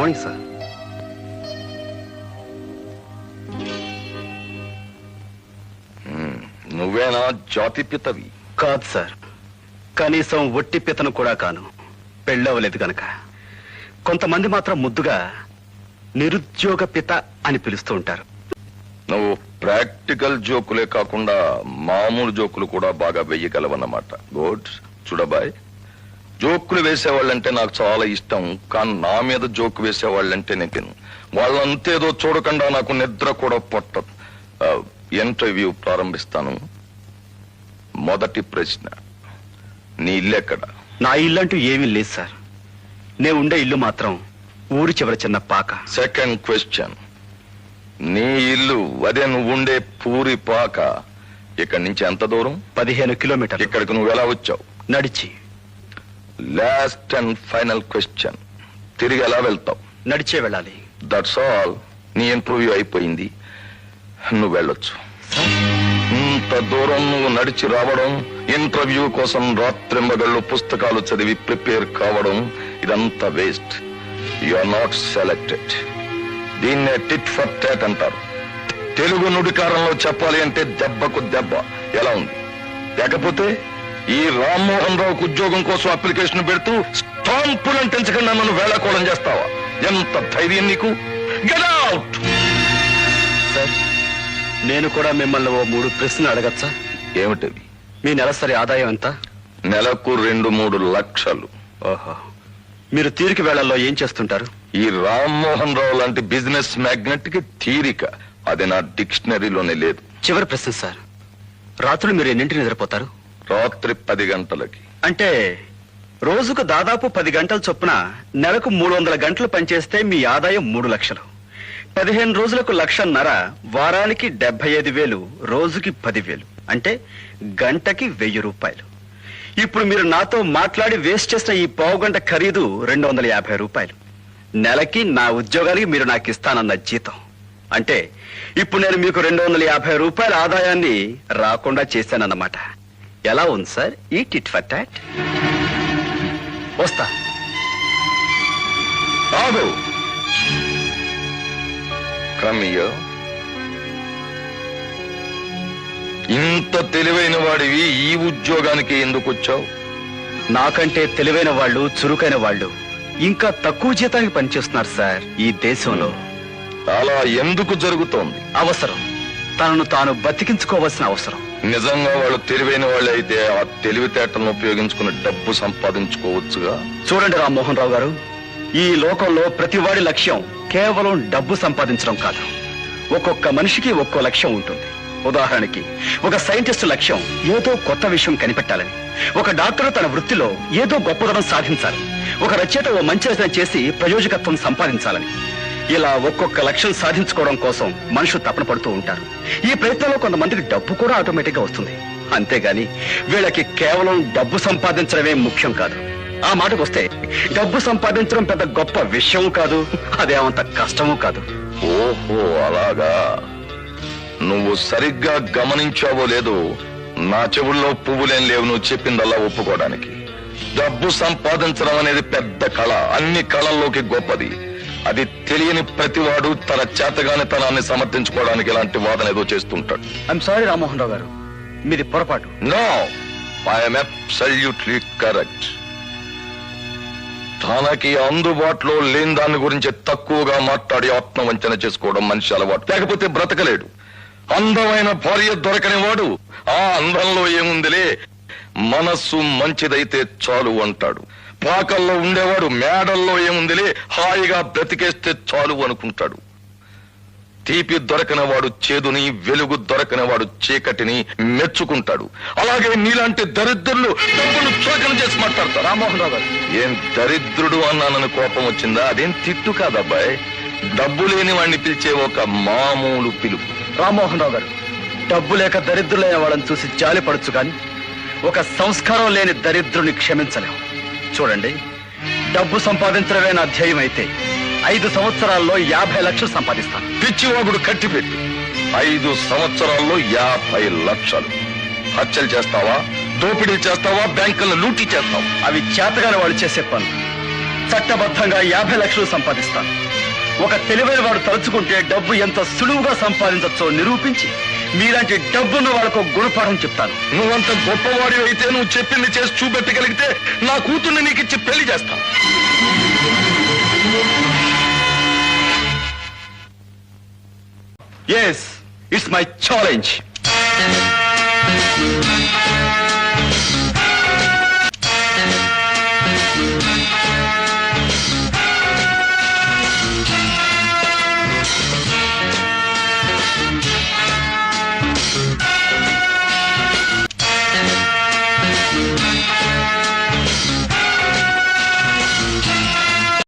Morning sir. నువ్వేనా జాతిపితవి? కాదు sir, కనీసం ఒట్టి పితను కూడా కాను. పెళ్ళవలేదు గనక. కొంతమంది మాత్రం ముద్దుగా నిరుద్యోగ పిత అని పిలుస్తూ ఉంటారు. నువ్వు ప్రాక్టికల్ జోకులే కాకుండా మామూలు జోకులు కూడా బాగా వెయ్యగలవన్నమాట. గుడ్. చూడబాయ్, జోకులు వేసేవాళ్ళంటే నాకు చాలా ఇష్టం, కానీ నా మీద జోకు వేసేవాళ్ళంటే నేను వాళ్ళంతేదో చూడకుండా నాకు నిద్ర కూడా పట్టదు. ఇంటర్వ్యూ ప్రారంభిస్తాను. మొదటి ప్రశ్న, నీ ఇల్లు ఎక్కడ? నా ఇల్లు అంటూ ఏమీ లేదు సార్. నేను ఉండే ఇల్లు మాత్రం ఊరి చివర చిన్న పాక. సెకండ్ క్వశ్చన్, నీ ఇల్లు అదే నువ్వు ఉండే పూరి పాక ఇక్కడి నుంచి ఎంత దూరం? 15 కిలోమీటర్లు. ఇక్కడికి నువ్వు ఎలా వచ్చావు? నడిచి. లాస్ట్ అండ్ ఫైనల్ క్వశ్చన్, తిరిగి ఎలా వెళ్తావు? నడిచే వెళ్ళాలి. That's all. నీ ఇంటర్వ్యూ అయిపోయింది, నువ్వు వెళ్ళొచ్చు. ఇంత దూరం నువ్వు నడిచి రావడం, ఇంటర్వ్యూ కోసం రాత్రింబగళ్ళు పుస్తకాలు చదివి ప్రిపేర్ కావడం, ఇదంతా waste. You are not selected. దీన్నే టిట్ ఫర్ టాట్ అంటారు. తెలుగు నుడికారంలో చెప్పాలి అంటే దెబ్బకు దెబ్బ. ఎలా ఉంది? లేకపోతే ఈ రామ్మోహన్ రావుకు ఉద్యోగం కోసం అప్లికేషన్ పెడుతూ స్టాంపులు అంటించకుండా నన్ను వేళాకోళం చేస్తావా? ఎంత ధైర్యం నీకు? Get out! సార్, నేను కూడా మిమ్మల్ని ఓ 3 ప్రశ్నలు అడగచ్చా? ఏమిటవి? మీ నెలసరి ఆదాయం ఎంత? నెలకు 2-3 లక్షలు. ఓహో. మీరు తీరిక వేళల్లో ఏం చేస్తుంటారు? ఈ రామ్మోహన్ రావు లాంటి బిజినెస్ మ్యాగ్నెట్ కి తీరిక, అది నా డిక్షనరీలోనే లేదు. చివరి ప్రశ్న సార్, రాత్రులు మీరు ఎన్నింటికి నిద్రపోతారు? రాత్రి 10 గంటలకి. అంటే రోజుకు దాదాపు 10 గంటల చొప్పున నెలకు 300 గంటలు పనిచేస్తే మీ ఆదాయం 3 లక్షలు. 15 రోజులకు 1,50,000, వారానికి 75,000, రోజుకి 10,000, అంటే గంటకి 1,000 రూపాయలు. ఇప్పుడు మీరు నాతో మాట్లాడి వేస్ట్ చేసిన ఈ పావుగంట ఖరీదు 250 రూపాయలు. నెలకి నా ఉద్యోగానికి మీరు నాకు ఇస్తానన్న జీతం. అంటే ఇప్పుడు నేను మీకు 250 రూపాయల ఆదాయాన్ని రాకుండా చేశానన్నమాట. ఎలా ఉంది సార్ ఈ టిట్ ఫర్ టాట్? వస్తా. ఆగు. Come here. ఇంత తెలివైన వాడివి ఈ ఉద్యోగానికి ఎందుకు వచ్చావు? నాకంటే తెలివైన వాళ్ళు, చురుకైన వాళ్ళు ఇంకా తక్కువ జీతానికి పనిచేస్తున్నారు సార్ ఈ దేశంలో. అలా ఎందుకు జరుగుతోంది? అవసరం. తనను తాను బతికించుకోవాల్సిన అవసరం. నిజంగా వాళ్ళు తెలివైన వాళ్ళు అయితే ఆ తెలివితేటలను ఉపయోగించుకుని డబ్బు సంపాదించుకోవచ్చుగా. చూడండి రామ్మోహన్ రావు గారు, ఈ లోకంలో ప్రతివాడి లక్ష్యం కేవలం డబ్బు సంపాదించడం కాదు. ఒక్కొక్క మనిషికి ఒక్కో లక్ష్యం ఉంటుంది. ఉదాహరణకి ఒక సైంటిస్టు లక్ష్యం ఏదో కొత్త విషయం కనిపెట్టాలని, ఒక డాక్టర్ తన వృత్తిలో ఏదో గొప్పదనం సాధించాలి, ఒక రచయిత ఓ మంచి రచన చేసి ప్రయోజకత్వం సంపాదించాలని. ఇలా ఒక్కొక్క లక్ష్యం సాధించుకోవడం కోసం మనుషులు తపన పడుతూ ఉంటారు. ఈ ప్రయత్నంలో కొంతమందికి డబ్బు కూడా ఆటోమేటిక్ గా వస్తుంది. అంతేగాని వీళ్ళకి కేవలం డబ్బు సంపాదించడమే ముఖ్యం కాదు. ఆ మాటకు వస్తే డబ్బు సంపాదించడం పెద్ద గొప్ప విషయం కాదు, అదేమంత కష్టమూ కాదు. ఓహో, అలాగా. నువ్వు సరిగ్గా గమనించావో లేదో, నా చెవుల్లో పువ్వులేం లేవు నువ్వు చెప్పిందల్లా ఒప్పుకోవడానికి. డబ్బు సంపాదించడం అనేది పెద్ద కళ, అన్ని కళల్లోకి గొప్పది. అది తెలియని ప్రతివాడు తన చేతగాని తనాన్ని సమర్థించుకోవడానికి ఇలాంటి వాదన ఏదో చేస్తుంటాడు. ఐఎమ్ సారీ రామ్మోహన్ రావు గారు, మీది పొరపాటు. No, I'm absolutely correct. తనకి అందుబాటులో లేని దాని గురించి తక్కువగా మాట్లాడి ఆత్మవంచన చేసుకోవడం మనిషి అలవాటు, లేకపోతే బ్రతకలేడు. అందమైన భార్య దొరకని వాడు ఆ అందంలో ఏముందిలే, మనస్సు మంచిదైతే చాలు అంటాడు. పాకల్లో ఉండేవాడు మేడల్లో ఏముందిలే, హాయిగా బ్రతికేస్తే చాలు అనుకుంటాడు. తీపి దొరకనివాడు చేదుని, వెలుగు దొరకనివాడు చీకటిని మెచ్చుకుంటాడు. అలాగే నీలాంటి దరిద్రులు డబ్బును చోకన చేసి మాట్లాడతారు. రామ్మోహన్ రావు గారు, ఏం దరిద్రుడు అన్నానని కోపం వచ్చిందా? అదేం తిట్టు కాదబ్బాయ్, డబ్బు లేని వాడిని పిలిచే ఒక మామూలు పిలుపు. రామ్మోహన్ రావు గారు, డబ్బు లేక దరిద్రులైన వాళ్ళని చూసి జాలి పడచ్చు కానీ ఒక సంస్కారం లేని దరిద్రుని క్షమించలేము. చూడండి, డబ్బు సంపాదించడమే నా ధ్యేయం అయితే 5 సంవత్సరాల్లో 50 లక్షలు సంపాదిస్తాను. పిచ్చివాగుడు కట్టిపెట్టు. 5 సంవత్సరాల్లో 50 లక్షలు. హత్యలు చేస్తావా, దోపిడీ చేస్తావా, బ్యాంకులను లూటీ చేస్తావా? అవి చేతగాని వాళ్ళు చేసే పనులు. చట్టబద్ధంగా 50 లక్షలు సంపాదిస్తాను. ఒక తెలివైన వాడు తలుచుకుంటే డబ్బు ఎంత సులువుగా సంపాదించవచ్చో నిరూపించి మీలాంటి డబ్బున్న వాళ్ళకు గుణపాఠం చెప్తాను. నువ్వంత గొప్పవాడి అయితే నువ్వు చెప్పింది చేసి చూపెట్టగలిగితే నా కూతుర్ని నీకు ఇచ్చి పెళ్లి చేస్తాను. Yes, it's my challenge.